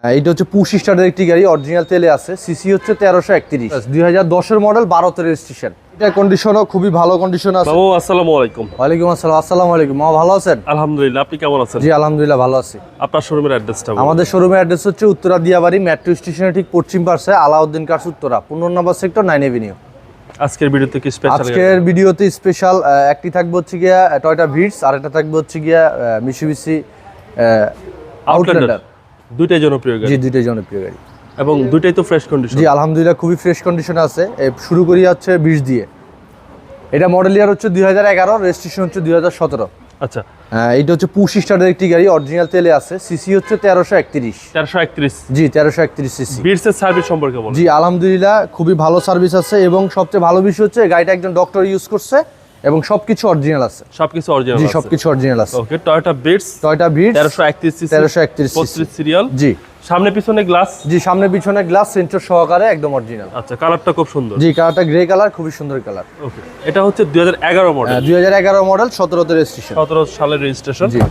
এইটা হচ্ছে পুশ স্টার্টের একটি গাড়ি, অরিজিনাল তেলে আছে। সিসি হচ্ছে 1331, 2010 মডেল, 12তে রেজিস্ট্রেশন। এটা কন্ডিশনও খুবই ভালো কন্ডিশন আছে। বাবু আসসালামু আলাইকুম। ওয়ালাইকুম আসসালাম। আসসালামু আলাইকুম। মা ভালো আছেন? আলহামদুলিল্লাহ, আপনি কেমন আছেন? জি আলহামদুলিল্লাহ ভালো আছি। আপনার শোরুমের অ্যাড্রেসটা বলুন। আমাদের শোরুমের অ্যাড্রেস হচ্ছে উত্তরা দিয়াবাড়ি মেট্রো স্টেশনের ঠিক পশ্চিম পাশে, আলাউদ্দিন কার্স উত্তরা, 15 নম্বর সেক্টর, 9 এভিনিউ। আজকের ভিডিওতে কি স্পেশাল? আজকের ভিডিওতে স্পেশাল একটি থাকবে হচ্ছে গিয়া টয়োটা ভিটস, আর একটা থাকবে হচ্ছে গিয়া মিৎসুবিশি আউটল্যান্ডার। দুইটাই জনপ্রিয় গাড়ি। জি দুইটাই জনপ্রিয় গাড়ি এবং দুইটাই তো ফ্রেশ কন্ডিশন। জি আলহামদুলিল্লাহ খুবই ফ্রেশ কন্ডিশনে আছে। শুরু করি হচ্ছে 20 দিয়ে। এটা মডেল ইয়ার হচ্ছে 2011, রেজিস্ট্রেশন হচ্ছে 2017। আচ্ছা, এটা হচ্ছে পুশ স্টার্টের একটি গাড়ি, অরিজিনাল তেলে আছে। সিসি হচ্ছে 1331। 1331। জি 1331 সিসি। বিটসের সার্ভিস সম্পর্কে বলুন। জি আলহামদুলিল্লাহ খুবই ভালো সার্ভিস আছে, এবং সবচেয়ে ভালো বিষয় হচ্ছে গাড়িটা একজন ডক্টর ইউজ করছে এবং সবকিছু অরিজিনাল আছে। সবকিছু অরিজিনাল জি আছে। সবকিছু অরিজিনাল আছে। Okay, Toyota Vitz, Toyota Vitz 1331 CC, 1331 35 serial. জি সামনে পিছনে গ্লাস। জি সামনে পিছনে গ্লাস সেন্সর সহকারে, একদম অরিজিনাল। আচ্ছা, কালারটা খুব সুন্দর। জি কালারটা গ্রে কালার, খুবই সুন্দর কালার। ওকে, এটা হচ্ছে 2011 মডেল। 2011 মডেল, 17তে রেজিস্ট্রেশন। 17 সালের রেজিস্ট্রেশন। জি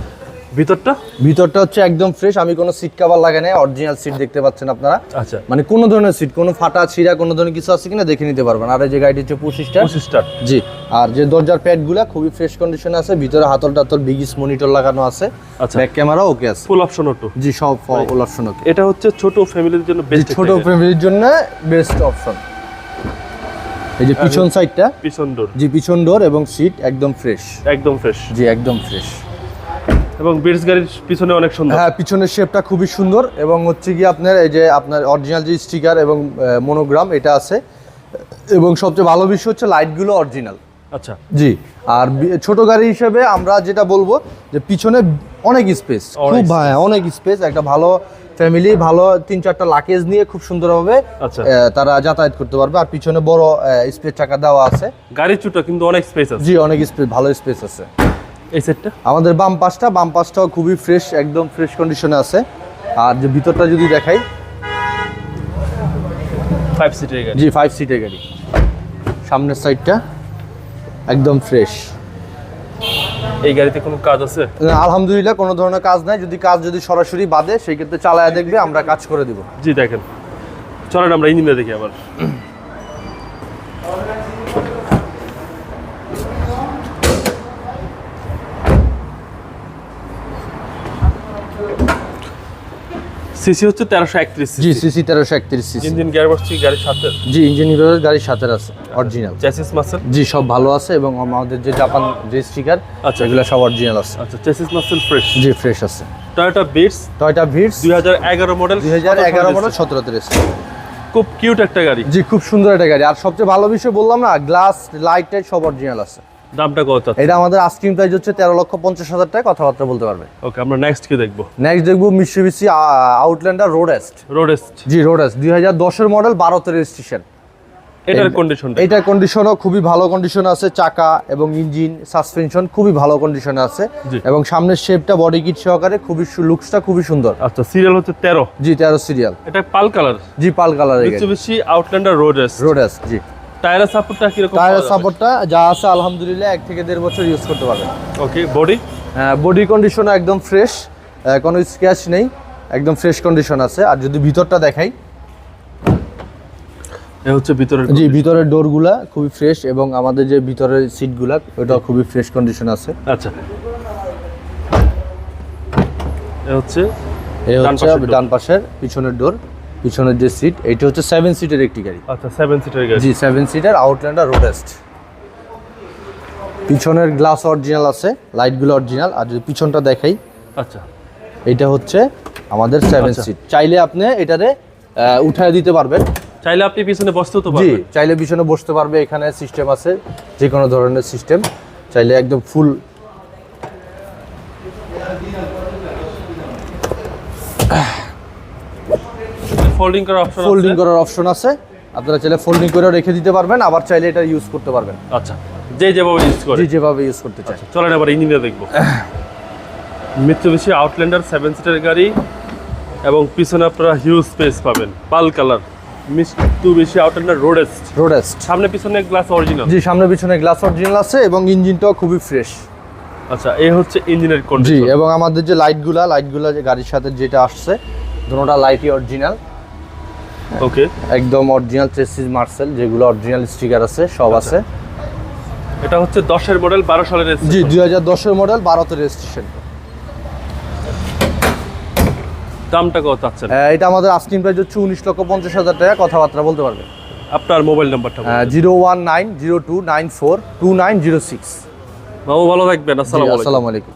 ভিতরটা ভিতরটা হচ্ছে একদম ফ্রেশ। আমি কোনো সিট কভার লাগাই নাই, অরিজিনাল সিট দেখতে পাচ্ছেন আপনারা। আচ্ছা, মানে কোনো ধরনের সিট, কোনো ফাটা ছিঁড়া কোনো ধরনের কিছু আছে কিনা দেখে নিতে পারবেন। আর এই যে গাড়িটি হচ্ছে পুশ স্টার্ট। জি, আর যে দরজার প্যাডগুলা খুবই ফ্রেশ কন্ডিশনে আছে। ভিতরে হাতল টাতল বিগিস মনিটর লাগানো আছে। আচ্ছা, ব্যাক ক্যামেরা ওকে আছে, ফুল অপশন অটো। জি সব ফুল অপশন ওকে। এটা হচ্ছে ছোট ফ্যামিলির জন্য বেস্ট। ছোট ফ্যামিলির জন্য বেস্ট অপশন। এই যে পিছন সাইডটা, পিছন ডোর। জি পিছন ডোর এবং সিট একদম ফ্রেশ। একদম ফ্রেশ। জি একদম ফ্রেশ। এবং বিটস গাড়ির পিছনে অনেক সুন্দর। হ্যাঁ পিছনের শেপটা খুবই সুন্দর, এবং হচ্ছে কি আপনার এই যে আপনার অরিজিনাল যে স্টিকার এবং মনোগ্রাম এটা আছে, এবং সবচেয়ে ভালো বিষয় হচ্ছে লাইটগুলো অরিজিনাল। আচ্ছা, জি। আর ছোট গাড়ি হিসেবে আমরা যেটা বলবো যে পিছনে অনেক স্পেস, খুব অনেক স্পেস। একটা ভালো ফ্যামিলি ভালো 3-4টা লাকেজ নিয়ে খুব সুন্দরভাবে তারা যাতায়াত করতে পারবে। আর পিছনে বড় স্পেস টাকা দেওয়া আছে। গাড়ির ছোট কিন্তু অনেক স্পেস আছে। জি অনেক স্পেস, ভালো স্পেস আছে। এই সেটটা আমাদের বাম পাশটাও খুবই ফ্রেশ, একদম ফ্রেশ কন্ডিশনে আছে। আর যে ভিতরটা যদি দেখাই, 5 সিটের গাড়ি। জি 5 সিটের গাড়ি। সামনের সাইডটা একদম ফ্রেশ। এই গাড়িতে কোনো কাজ আছে? আলহামদুলিল্লাহ কোনো ধরনের কাজ নাই। যদি সরাসরি বাদে সেই ক্ষেত্রে চালায়া দেখবে, আমরা কাজ করে দিব। জি দেখেন, চলেন আমরা ইঞ্জিনটা দেখি আবার। সিসি হচ্ছে 1331 জি সিসি 1331 সিসি। ইঞ্জিন গিয়ারবক্স কি গাড়ির সাথে? জি ইঞ্জিন গিয়ারবক্স গাড়ির সাথে আছে, অরিজিনাল। Chassis muscle? জি সব ভালো আছে, এবং আমাদের যে জাপান যে স্টিকার আচ্ছা এগুলো সব অরিজিনাল আছে। আচ্ছা, চেসিস মাসেল ফ্রেশ? জি ফ্রেশ আছে। টয়োটা ভিটস 2011 মডেল, 2011 মডেল, 17তে রেজিস্ট্রেশন। খুব কিউট একটা গাড়ি। জি খুব সুন্দর একটা গাড়ি। আর সবচেয়ে ভালো বিষয় বললাম না, গ্লাস লাইট সব অরিজিনাল আছে। দামটা কত? এটা আমাদের আস্কিং প্রাইস হচ্ছে 13,50,000 টাকা, কথাবার্তা বলতে পারবে। ওকে, আমরা নেক্সট কি দেখবো? নেক্সট দেখবো মিৎসুবিশি আউটল্যান্ডার রোডেস্ট। জি রোডেস্ট 2010 মডেল, 12তে রেজিস্ট্রেশন। এটার কন্ডিশন? এটার কন্ডিশনও খুবই ভালো কন্ডিশন আছে। চাকা এবং ইঞ্জিন সাসপেনশন খুবই ভালো কন্ডিশনে আছে, এবং সামনের শেপটা বডি কিট সহকারে খুবই লুকসটা খুবই সুন্দর। আচ্ছা, সিরিয়াল হচ্ছে 13? জি 13 সিরিয়াল। এটা পাল কালার? জি pearl colour. Mitsubishi Outlander Roadest. জি। টায়ারের সাপোর্টটা কি রকম? টায়ারের সাপোর্টটা যা আছে আলহামদুলিল্লাহ 1 থেকে 1.5 বছর ইউজ করতে পারবেন। ওকে, বডি? বডি কন্ডিশন একদম ফ্রেশ, কোনো স্ক্র্যাচ নেই, একদম ফ্রেশ কন্ডিশন আছে। আর যদি ভিতরটা দেখাই, এই হচ্ছে ভিতরের। জি ভিতরের ডোরগুলা খুবই ফ্রেশ, এবং আমাদের যে ভিতরের সিটগুলা ওটাও খুবই ফ্রেশ কন্ডিশন আছে। আচ্ছা, এই হচ্ছে ডান পাশের পিছনের ডোর, পিছনের যে সিট, এটা হচ্ছে 7 সিটের একটি গাড়ি। আচ্ছা, 7 সিটের গাড়ি। জি 7 সিটের আউটল্যান্ডার রোডেস্ট। পিছনের গ্লাস অরিজিনাল আছে, লাইটগুলো অরিজিনাল। আর যদি পিছনটা দেখাই, আচ্ছা এটা হচ্ছে আমাদের 7 সিট। চাইলে আপনি এটারে উঠায় দিতে পারবেন, চাইলে আপনি পিছনে বসতেও তো জি পারবেন। চাইলে পিছনে বসতে পারবে। এখানে সিস্টেম আছে যে কোনো ধরনের সিস্টেম, চাইলে একদম ফুল। ফোল্ডিং করার অপশন আছে। আপনারা চাইলে ফোল্ডিং করেও রেখে দিতে পারবেন, আবার চাইলে এটা ইউজ করতে পারবেন। আচ্ছা, যেভাবে ইউজ করে, যেভাবে ইউজ করতে চাই। চলেন এবার ইঞ্জিনটা দেখবো। মিৎসুবিশি আউটল্যান্ডার 7 সিটের গাড়ি, এবং পিছনে আপনারা হিউজ স্পেস পাবেন। পাল কালার, মিৎসুবিশি আউটল্যান্ডার রোডেস্ট। সামনে পিছনে গ্লাস অরিজিনাল? জি সামনে পিছনে গ্লাস অরিজিনাল আছে, এবং ইঞ্জিনটাও খুবই ফ্রেশ। আচ্ছা, এই হচ্ছে ইঞ্জিনের কন্ডিশন। জি, এবং আমাদের যে লাইটগুলা যে গাড়ির সাথে যেটা আসছে দুটোটা লাইটই অরিজিনাল। ওকে, একদম অরিজিনাল চেসিস মার্সেল, যেগুলো অরিজিনাল স্টিকার আছে সব আছে। এটা হচ্ছে 10-এর মডেল, 12 সালের রেজিস্ট্রেশন। জি 2010 এর মডেল, 12 তে রেজিস্ট্রেশন। দামটা কত চাচ্ছেন? এটা আমাদের আস্কিং প্রাইস হচ্ছে 19,50,000 টাকা, কথাবার্তা বলতে পারবে। আপনার মোবাইল নাম্বারটা বলুন। 01902942906। বাবু ভালো থাকবেন, আসসালামু আলাইকুম। আসসালামু আলাইকুম।